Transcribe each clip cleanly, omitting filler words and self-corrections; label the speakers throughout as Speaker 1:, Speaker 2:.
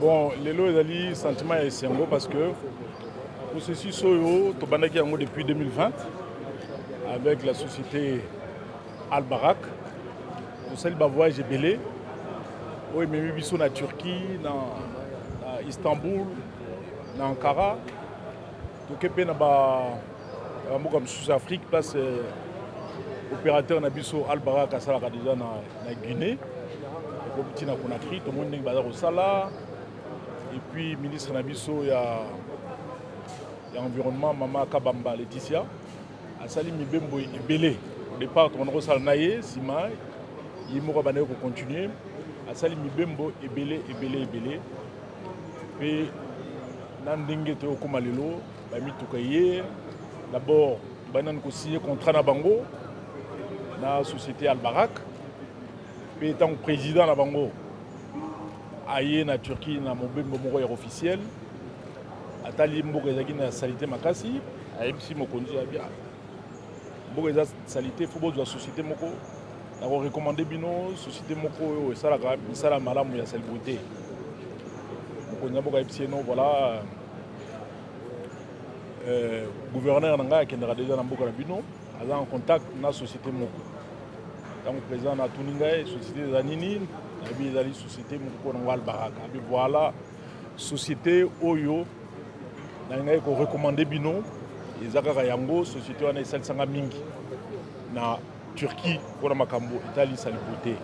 Speaker 1: Bon, lelo ezali sentiment ya esengo parce que processus oyo tobandaki yango depuis 2020 avec la société Al-Barak. tosali bavoyage ebele oyo ememi biso na Turquie, na Istanbul, na Ankara, toke mpe na bamboka mosusu ya Afrique place opérateur na biso Al-Barak asalaka deja na Guinée ekomi ntina Conakry tomoni ndenge baza kosala. Et puis ministre Nabiso ya environnement Mama Kabamba Laetitia asali mibembo ebele au départ on a sala naye sima yimoko banaye ko continuer asali mibembo ebele pe na ndenge to koma lelo ba mituka ye d'abord banan ko signer contrat na bango na société Al-Barak pe tant président na bango aye na Turquie na mobembo moko ya officiel atali mboka ezaki na salité makasi ayebisi mokonzi ya bien mboka eza salité fo bozwa société moko na ko recommander bino société moko oyo esalaka misala malamu ya salubrité mokonzi ya mboka ayebisi no voilà gouverneur na ngai akendaka déjà na mboka na bino aza en contact na société moko donc président na tuni ngai société eza nini nayebi ezali société moko na Al-Barak abi voilà société oyo na ngai ko recommander bino eza kaka yango société wana esalisanga mingi na Turquie mpona makambo etali salubrité.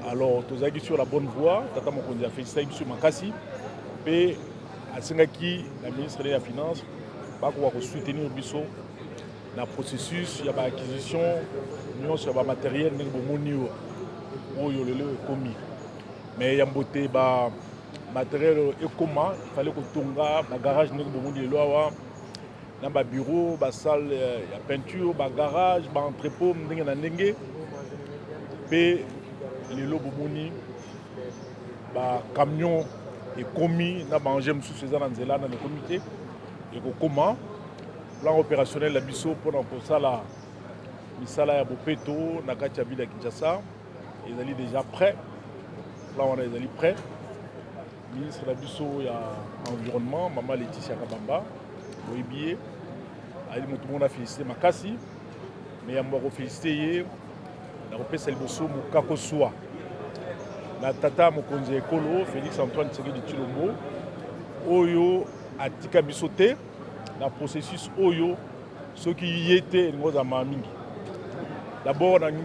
Speaker 1: Alors tozalaki sur la bonne voie tata mokonzi afélicitaki biso makasi mpe asengaki na ministre ya finance bakoka kosoutenir biso na processus ya baacquisition nyonso ya bamateriel ndenge bomoni oyo lelo ekomi mais ya mbote matériel ekoma ifale kotonga bagarage ndenge bomoni lelo awa na babureau basale ya peinture bagarage baentrepôt ndenge na ndenge mpe lelo bomoni bacamion ekomi na baengin mosusu eza na nzela na ekomi te ekokoma plan opérationnel ya biso mpona kosala misala ya bopeto na kati ya ville ya Kinshasa ezali déjà prêt plan wana ezali prêt. Ministre na biso ya environnement Mama Laetitia Kabamba boyebi ye ali moto moko na félicité makasi mais yambo akofélicité ye na kopesa liboso mokako swa na tata mokonzi ya ekolo Félix Antoine Tshisekedi Tshilombo oyo atika biso te na processus oyo soki ye te elingi ozala mingi. D'abord nangi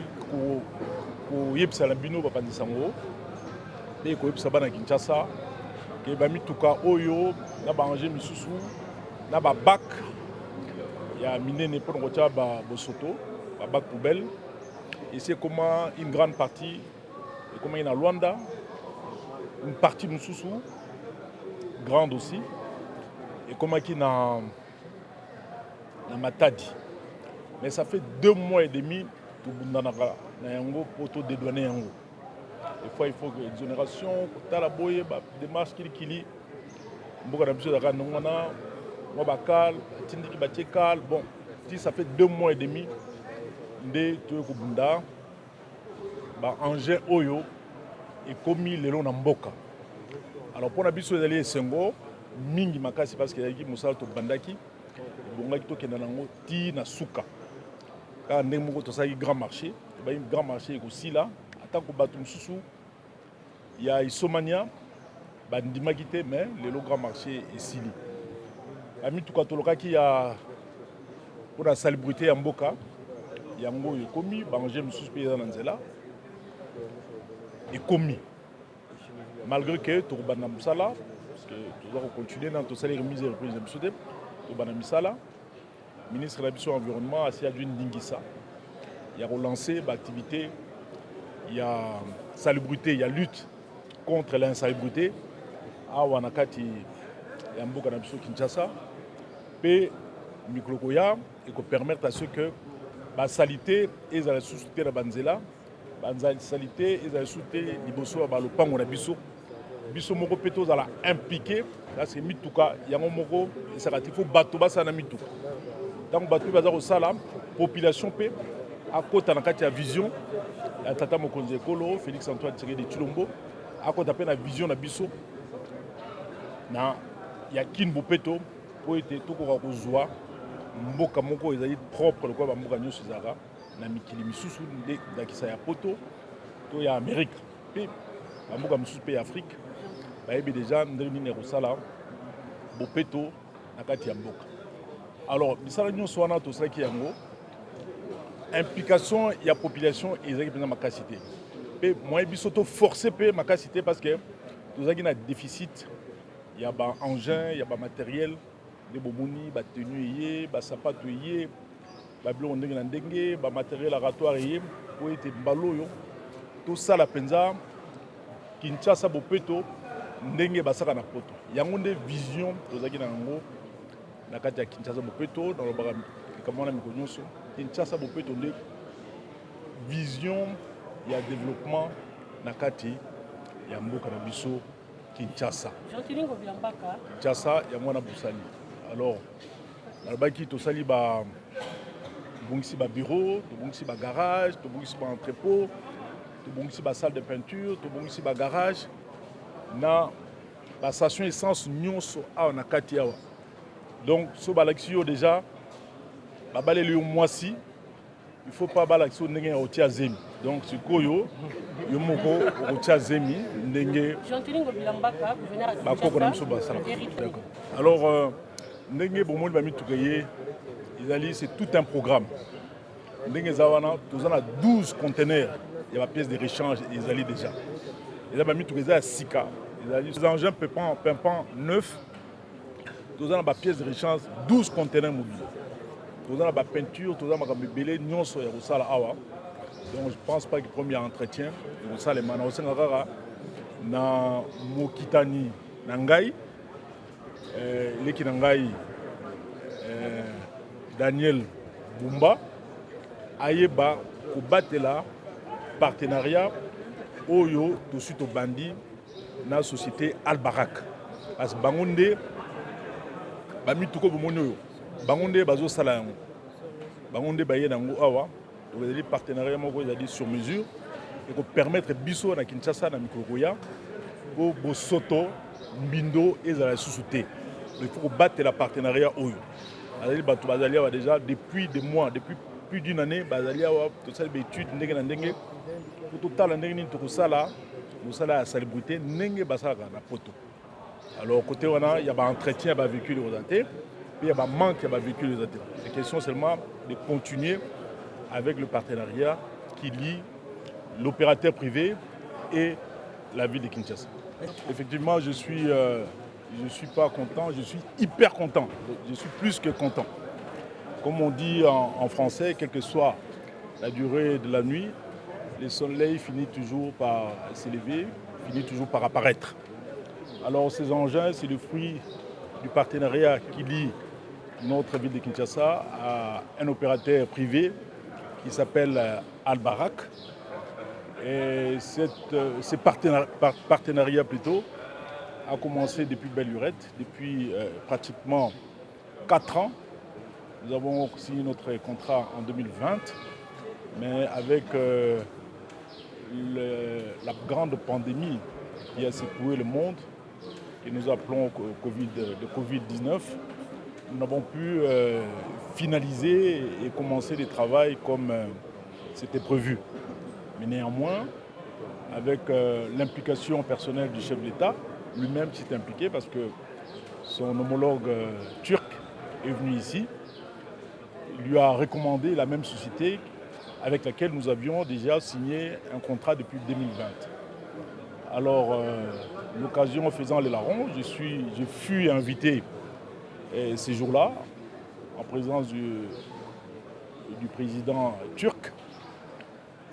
Speaker 1: koyebisa na bino bapanzisa yango mpe koyebisa bana Kinshasa ke bamituka oyo na baengin misusu na babak ya minene mpona kotia bosoto babak poubelle esi ekoma une grande partie ekomaki na Luanda, une partie mosusu grande aussi ekomaki na Matadi. Mais ça fait 2 mois et demi tobundanaka na yango po todédouane yango. Des fois il faut que exonération kotala boye démarche kilikili mboka na biso ezalaka ndongo wana mwa bakale atindiki batie kale bon ti ça fait 2 mois et demi nde toye kobunda baengin oyo ekomi lelo na mboka. Alors mpona biso ezali esengo mingi makasi parce que ezalaki mosala tobandaki ebongaki tokenda nango ti na suka kaka ndenge moko tosalaki grand marché ebai grand marché ekosila atako bato mosusu ya isomania bandimaki te mais lelo grand marché esili bamituka tolokaki ya mpona salubrité ya mboka yango oyo ekomi baengin mosusu mpe eza na nzela ekomi malgré que tokobanda mosala parce que toza kocontinue na tosali remise et reprise na biso te tobanda misala. Ministre de l'Habitation et de l'Environnement a adjoint Ndingisa. Il y a relancé l'activité, il y a salubrité, il y a lutte contre l'insalubrité. À Wanakati, il y a un beaucoup de Kinshasa. Et Miklokoya, et qu'on permette à ceux que la salité et la société de Banzela, la salité et la société de Bosso, le pan on a biso. Biso moko peto zala impliqué. Là c'est mituka, il y a un moko, et ça il faut battre basa na mituka. Donc bato baza kosala population pe akota na kati ya vision ya tata mokonzi ekolo Félix Antoine Tshisekedi Tshilombo akota pe na vision na biso na ya kin bopeto po ete tokoka kozwa mboka moko ezali propre lokola bamboka nyonso ezalaka na mikili misusu nde ndakisa ya poto to ya Amérique mpe bamboka misusu mpe ya Afrique bayebi deja ndenge nini ekosala bopeto na kati ya mboka. Alors misala nyonso wana tosalaki yango implication ya population ezalaki mpenza makasi te mpe moyen biso toforce mpe makasi te parce que tozalaki na déficit ya baengin ya bamatériel nde bomoni batenu eye basapato eye babiloko ndenge na ndenge bamatériel aratoire eye po ete mbala oyo tosala mpenza Kinshasa bopeto ndenge basaka na poto yango nde vision tozalaki na yango na kati ya Kinshasa bopeto nalobaka likambo wana mikolo nyonso Kinshasa bopeto nde vision ya développement na kati ya mboka na biso Kinshasa. Kinshasa ya mwana busali. Alors nalobaki tosali tobongisi babureau, tobongisi bagarage, tobongisi baentrepôt, tobongisi basalle de peinture, tobongisi bagarage na bastation essence nyonso awa na kati awa. Donc so balakisi yo déjà babaleli yo mwasi il faut pas balakisi yo ndenge ya kotia zemi. Donc sikoyo yo moko okotia zemi ndenge bakoko na biso basala. D'accord. Alors ndenge bomoni bamituka ye ezali c'est tout un programme. Ndenge eza wana toza na 12 conteneurs ya ba pièces de rechange ezali déjà. Eza bamituka eza ya sika ezali les engins pimpant neuf. Toza na ba pièces de rechange 12 conteneurs mobiles. Toza na ba peinture, toza makambo ebele nyonso ya kosala awa. Donc je pense pas que premier entretien kosala mana osenga kaka na mokitani na ngai leki na ngai Daniel Bumba ayeba kobatela partenariat oyo tosi tobandi na société Albarak parce que bango nde bamituko bomoni oyo bango nde bazosala yango bango nde baye nango awa ezali partenariat moko ezali sur mesure ekopermettre biso na Kinshasa na mikolo koya po bosoto mbindo ezala lisusu te. Il faut kobatela partenariat oyo azali bato bazali awa déjà depuis des mois, depuis plus d'une année bazali awa tosali baétude ndenge na ndenge po totala ndenge nini tokosala mosala ya salubrité ndenge basalaka na poto. Alors côté wana il y a un entretien ba véhicule orienté puis il y a un manque de véhicules orientés. La question seulement de continuer avec le partenariat qui lie l'opérateur privé et la ville de Kinshasa. Effectivement, je suis pas content, je suis hyper content. Je suis plus que content. Comme on dit en français, quelle que soit la durée de la nuit, le soleil finit toujours par s'élever, finit toujours par apparaître. Alors ces engins, c'est le fruit du partenariat qui lie notre ville de Kinshasa à un opérateur privé qui s'appelle Albarak. Et ce partenariat plutôt a commencé depuis belle lurette, depuis pratiquement 4 ans. Nous avons signé notre contrat en 2020, mais avec la grande pandémie qui a secoué le monde, que nous appelons de Covid-19, nous n'avons pu finaliser et commencer le travail comme c'était prévu. Mais néanmoins, avec l'implication personnelle du chef de l'État, lui-même s'est impliqué parce que son homologue turc est venu ici. Il lui a recommandé la même société avec laquelle nous avions déjà signé un contrat depuis 2020. Alors, l'occasion faisant les larrons, je fus invité ces jours-là, en présence du président turc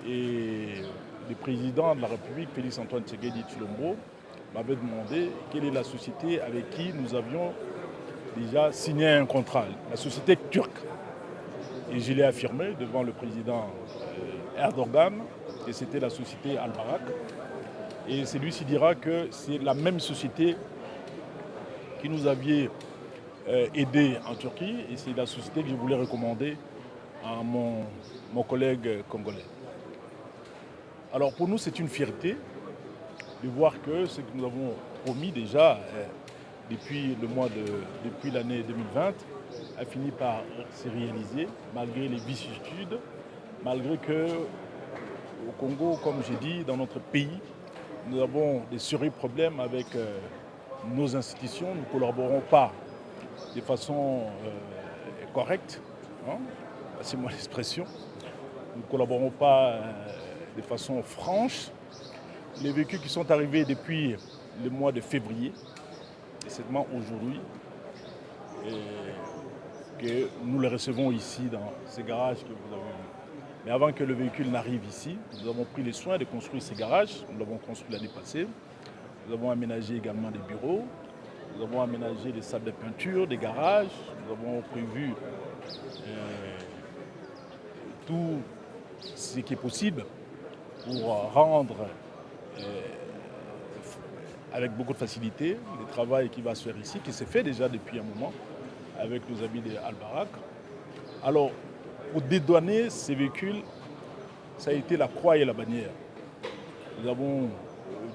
Speaker 1: et du président de la République, Félix-Antoine Tshisekedi Tshilombo, m'avait demandé quelle est la société avec qui nous avions déjà signé un contrat, la société turque. Et je l'ai affirmé devant le président Erdogan que c'était la société Albarak. Et celui-ci dira que c'est la même société qui nous aviez aidé en Turquie et c'est la société que je voulais recommander à mon collègue congolais. Alors pour nous, c'est une fierté de voir que ce que nous avons promis déjà depuis l'année 2020 a fini par se réaliser, malgré les vicissitudes, malgré que au Congo, comme j'ai dit, dans notre pays, nous avons des sérieux problèmes avec nos institutions. Nous ne collaborons pas de façon correcte, hein, c'est moi l'expression. Nous ne collaborons pas de façon franche. Les véhicules qui sont arrivés depuis le mois de février, et seulement aujourd'hui, que nous les recevons ici dans ces garages que vous avez vus. Mais avant que le véhicule n'arrive ici, nous avons pris les soins de construire ces garages. Nous l'avons construit l'année passée. Nous avons aménagé également des bureaux. Nous avons aménagé des salles de peinture, des garages. Nous avons prévu tout ce qui est possible pour rendre avec beaucoup de facilité le travail qui va se faire ici, qui s'est fait déjà depuis un moment avec nos amis de Al-Barak. Alors, pour dédouaner ces véhicules, ça a été la croix et la bannière. Nous avons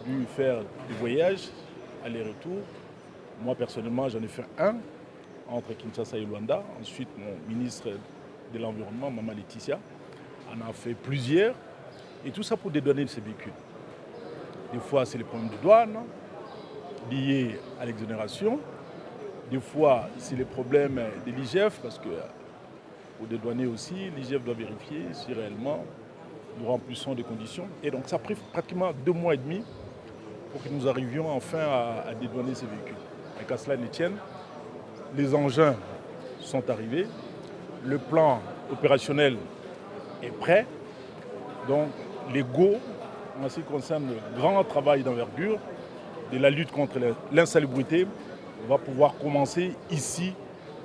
Speaker 1: dû faire des voyages, aller-retour. Moi, personnellement, j'en ai fait un entre Kinshasa et Luanda. Ensuite, mon ministre de l'Environnement, Maman Laetitia, en a fait plusieurs. Et tout ça pour dédouaner ces véhicules. Des fois, c'est les problèmes de douane liés à l'exonération. Des fois, c'est les problèmes de l'IGF, parce que pour dédouaner aussi, l'IGF doit vérifier si réellement nous remplissons des conditions. Et donc ça a pris pratiquement 2 mois et demi pour que nous arrivions enfin à dédouaner ces véhicules. Et qu'à cela ne tienne, les engins sont arrivés, le plan opérationnel est prêt. Donc les go, en ce qui concerne le grand travail d'envergure de la lutte contre l'insalubrité, va pouvoir commencer ici,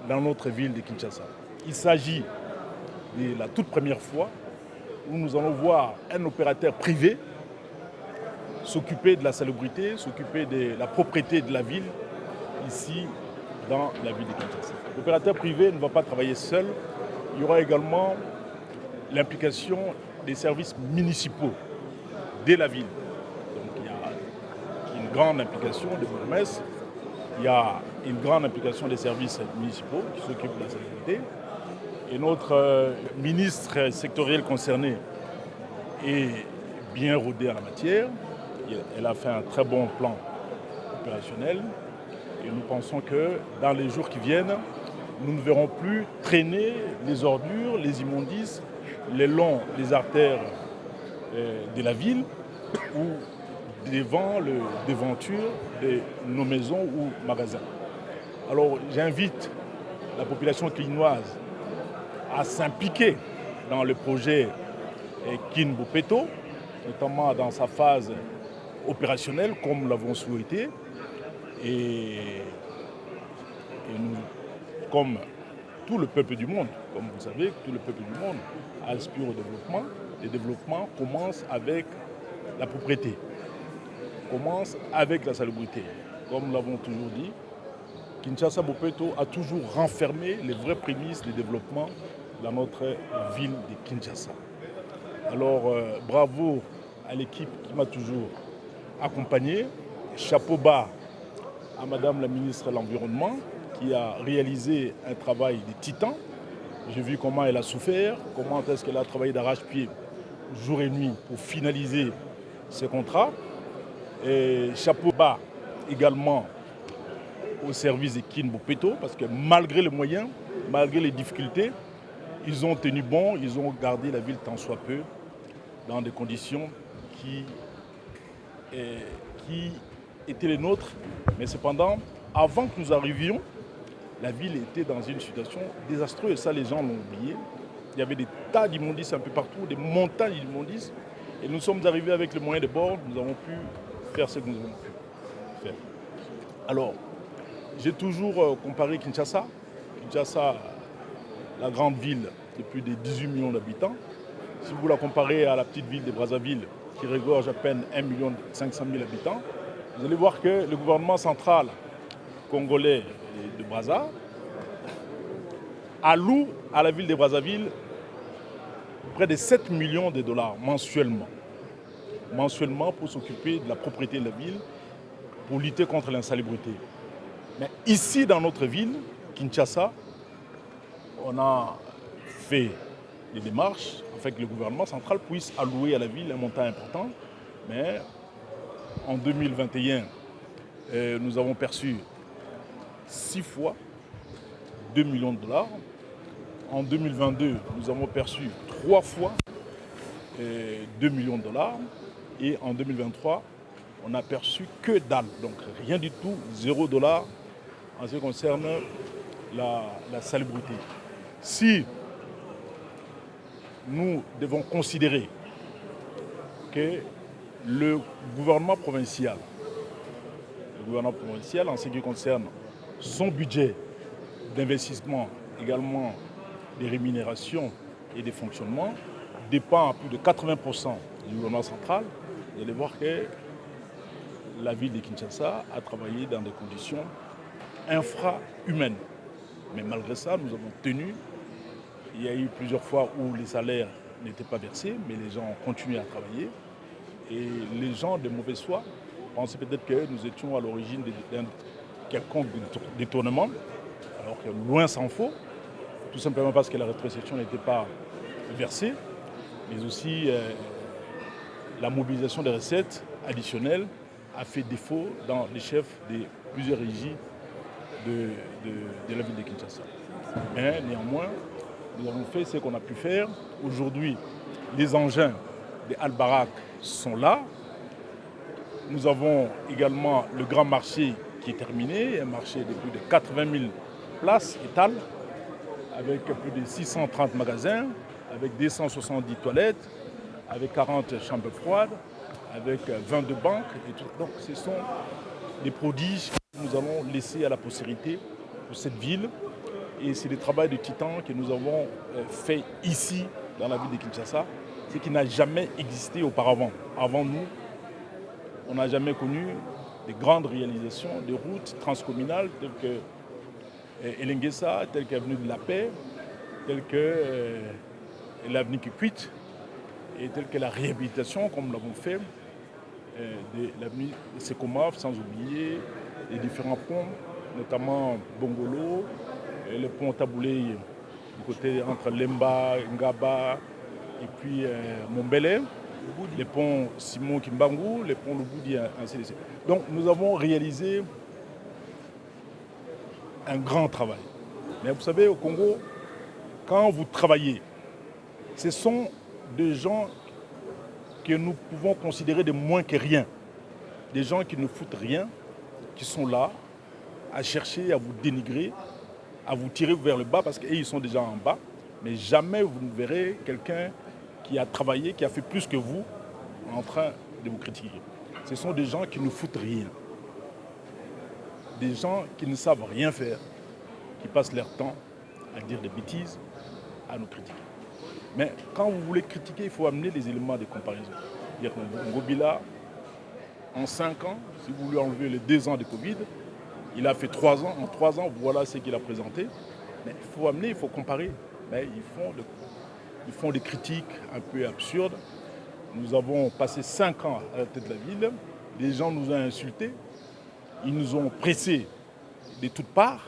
Speaker 1: dans notre ville de Kinshasa. Il s'agit de la toute première fois où nous allons voir un opérateur privé s'occuper de la salubrité, s'occuper de la propreté de la ville, ici, dans la ville de Kinshasa. L'opérateur privé ne va pas travailler seul. Il y aura également l'implication des services municipaux de la ville. Donc il y a une grande implication des bourgmestres, il y a une grande implication des services municipaux qui s'occupent de la salubrité. Et notre ministre sectoriel concerné est bien rodé en la matière. Elle a fait un très bon plan opérationnel. Et nous pensons que dans les jours qui viennent, nous ne verrons plus traîner les ordures, les immondices, le long des artères de la ville ou devant les devantures de nos maisons ou magasins. Alors j'invite la population quinoise à s'impliquer dans le projet Kin Bopeto, notamment dans sa phase opérationnelle, comme nous l'avons souhaité. Et nous, comme tout le peuple du monde, comme vous savez, tout le peuple du monde aspire au développement. Le développement commence avec la propriété, commence avec la salubrité. Comme nous l'avons toujours dit, Kinshasa Bopeto a toujours renfermé les vraies prémices du développement dans notre ville de Kinshasa. Alors, bravo à l'équipe qui m'a toujours accompagné. Chapeau bas à Madame la ministre de l'Environnement qui a réalisé un travail de titan. J'ai vu comment elle a souffert, comment est-ce qu'elle a travaillé d'arrache-pied jour et nuit pour finaliser ce contrat. Et chapeau bas également au service de Kin Bopeto, parce que malgré les moyens, malgré les difficultés, ils ont tenu bon, ils ont gardé la ville tant soit peu dans des conditions qui étaient les nôtres. Mais cependant, avant que nous arrivions, la ville était dans une situation désastreuse. Ça, les gens l'ont oublié. Il y avait des tas d'immondices un peu partout, des montagnes d'immondices. Et nous sommes arrivés avec les moyens de bord, nous avons pu faire ce que nous avons pu faire. Alors, j'ai toujours comparé Kinshasa. Kinshasa, la grande ville de plus de 18 millions d'habitants. Si vous la comparez à la petite ville de Brazzaville, qui regorge à peine 1 500 000 habitants, vous allez voir que le gouvernement central congolais de Brazza alloue à la ville de Brazzaville près de 7 millions de dollars mensuellement. Mensuellement pour s'occuper de la propriété de la ville, pour lutter contre l'insalubrité. Mais ici, dans notre ville, Kinshasa, on a fait des démarches afin que le gouvernement central puisse allouer à la ville un montant important. Mais en 2021, nous avons perçu 6 fois 2 millions de dollars. En 2022, nous avons perçu 3 fois 2 millions de dollars. Et en 2023, on n'a perçu que dalle. Donc rien du tout, 0 dollar en ce qui concerne la salubrité. Si nous devons considérer que le gouvernement provincial, en ce qui concerne son budget d'investissement, également des rémunérations et des fonctionnements, dépend à plus de 80% du gouvernement central, vous allez voir que la ville de Kinshasa a travaillé dans des conditions infra-humaines. Mais malgré ça, nous avons tenu. Il y a eu plusieurs fois où les salaires n'étaient pas versés, mais les gens ont continué à travailler. Et les gens de mauvaise foi pensaient peut-être que nous étions à l'origine d'un quelconque détournement, alors que loin s'en faut, tout simplement parce que la rétrocession n'était pas versée, mais aussi la mobilisation des recettes additionnelles a fait défaut dans les chefs de plusieurs régies de la ville de Kinshasa. Mais néanmoins, nous avons fait ce qu'on a pu faire. Aujourd'hui, les engins des Al-Barak sont là. Nous avons également le grand marché qui est terminé, un marché de plus de 80 000 places étales, avec plus de 630 magasins, avec 270 toilettes, avec 40 chambres froides, avec 22 banques. Et tout. Donc ce sont des prodiges que nous allons laisser à la postérité pour cette ville. Et c'est le travail de titan que nous avons fait ici, dans la ville de Kinshasa, ce qui n'a jamais existé auparavant. Avant nous, on n'a jamais connu de grandes réalisations de routes transcommunales telles que Elenguessa, telles qu'Avenue de la Paix, telles que l'avenue Kikwit, et telles que la réhabilitation, comme nous l'avons fait, de l'avenue Sekomaf, sans oublier les différents ponts, notamment Bongolo, le pont Taboulé du côté entre Lemba, Ngaba et puis Mombele, les ponts Simon Kimbangu, les ponts Lubudi, ainsi de suite. Donc nous avons réalisé un grand travail. Mais vous savez, au Congo, quand vous travaillez, ce sont des gens que nous pouvons considérer de moins que rien. Des gens qui ne foutent rien, qui sont là à chercher à vous dénigrer, à vous tirer vers le bas parce qu'ils sont déjà en bas. Mais jamais vous ne verrez quelqu'un qui a travaillé, qui a fait plus que vous, en train de vous critiquer. Ce sont des gens qui ne foutent rien. Des gens qui ne savent rien faire, qui passent leur temps à dire des bêtises, à nous critiquer. Mais quand vous voulez critiquer, il faut amener les éléments de comparaison. Ngobila, en 5 ans, si vous lui enlevez les 2 ans de Covid, il a fait 3 ans. En 3 ans, voilà ce qu'il a présenté. Mais il faut amener, il faut comparer. Mais ils font des critiques un peu absurdes. Nous avons passé 5 ans à la tête de la ville. Les gens nous ont insultés. Ils nous ont pressés de toutes parts.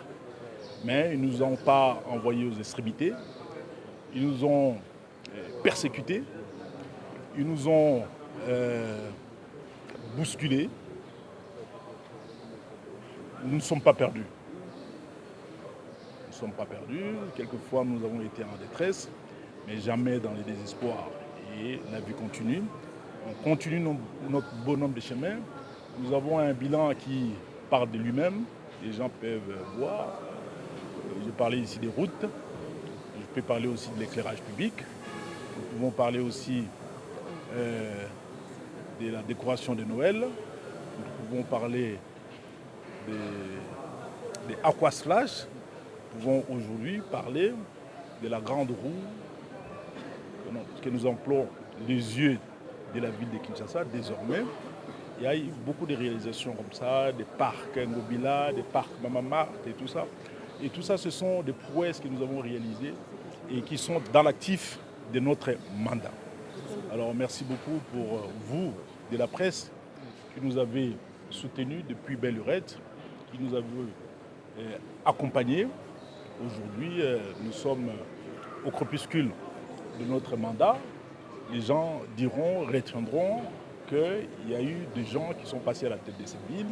Speaker 1: Mais ils ne nous ont pas envoyés aux extrémités. Ils nous ont persécutés. Ils nous ont bousculés. Nous ne sommes pas perdus. Nous ne sommes pas perdus. Quelquefois, nous avons été en détresse, mais jamais dans le désespoir. Et la vie continue. On continue notre bonhomme de chemin. Nous avons un bilan qui parle de lui-même. Les gens peuvent voir. J'ai parlé ici des routes. Je peux parler aussi de l'éclairage public. Nous pouvons parler aussi de la décoration de Noël. Nous pouvons parler des aquasplash. Nous pouvons aujourd'hui parler de la grande roue que nous appelons les yeux de la ville de Kinshasa désormais. Il y a eu beaucoup de réalisations comme ça, des parcs Ngobila, des parcs Mamama et tout ça. Et tout ça, ce sont des prouesses que nous avons réalisées et qui sont dans l'actif de notre mandat. Alors merci beaucoup pour vous, de la presse, qui nous avez soutenus depuis belle lurette, qui nous avez accompagner. Aujourd'hui, nous sommes au crépuscule de notre mandat. Les gens diront, retiendront qu'il y a eu des gens qui sont passés à la tête de cette ville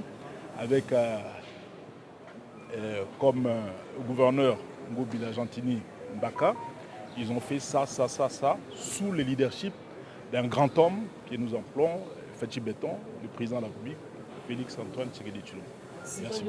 Speaker 1: avec comme gouverneur Ngobila Gentini Mbaka. Ils ont fait ça, sous le leadership d'un grand homme que nous appelons Fachi Béton, le président de la République, Félix Antoine Tshisekedi Tshilombo. Merci beaucoup.